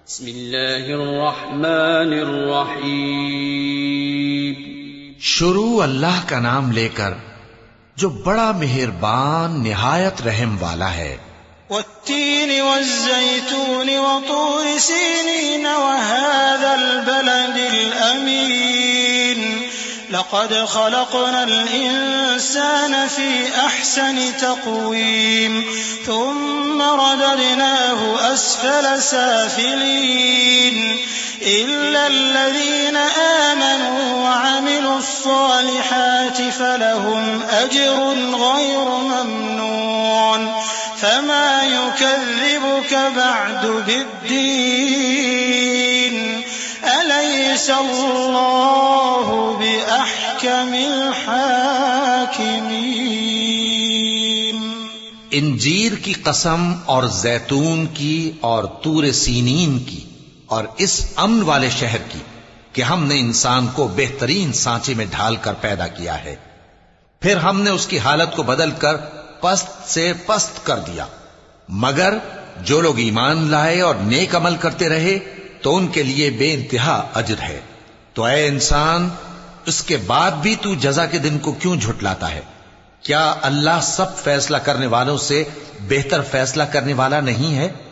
बिस्मिल्लाहिर्रहमानिर्रहीम। शुरू अल्लाह का नाम लेकर जो बड़ा मेहरबान निहायत रहम वाला है। वत्तीन वज़्ज़ैतून वतूर सीनीन वहाज़ल बलदिल अमीन लक़द ख़लक़नल इंसान फ़ी अहसनि तक़वीम थुम्मा रददनाहु अस्फ़ल साफ़िलीन इल्लल्लज़ीन आमनू वअमिलुस्सालिहाति फ़लहुम अज्रुन ग़ैरु ममनून फमा युकज़्ज़िबुक बअदु बिद्दीन अलैसल्लाहु बिअहकमिल हाकिमीन। इंजीर की कसम और जैतून की और तूर सीनीन की और इस अमन वाले शहर की कि हमने इंसान को बेहतरीन सांचे में ढालकर पैदा किया है, फिर हमने उसकी हालत को बदलकर पस्त से पस्त कर दिया। मगर जो लोग ईमान लाए और नेक अमल करते रहे तो उनके लिए बेइंतहा अजर है। तो ऐ इंसान, इसके बाद भी तू जज़ा के दिन को क्यों झुटलाता है? क्या अल्लाह सब फैसला करने वालों से बेहतर फैसला करने वाला नहीं है?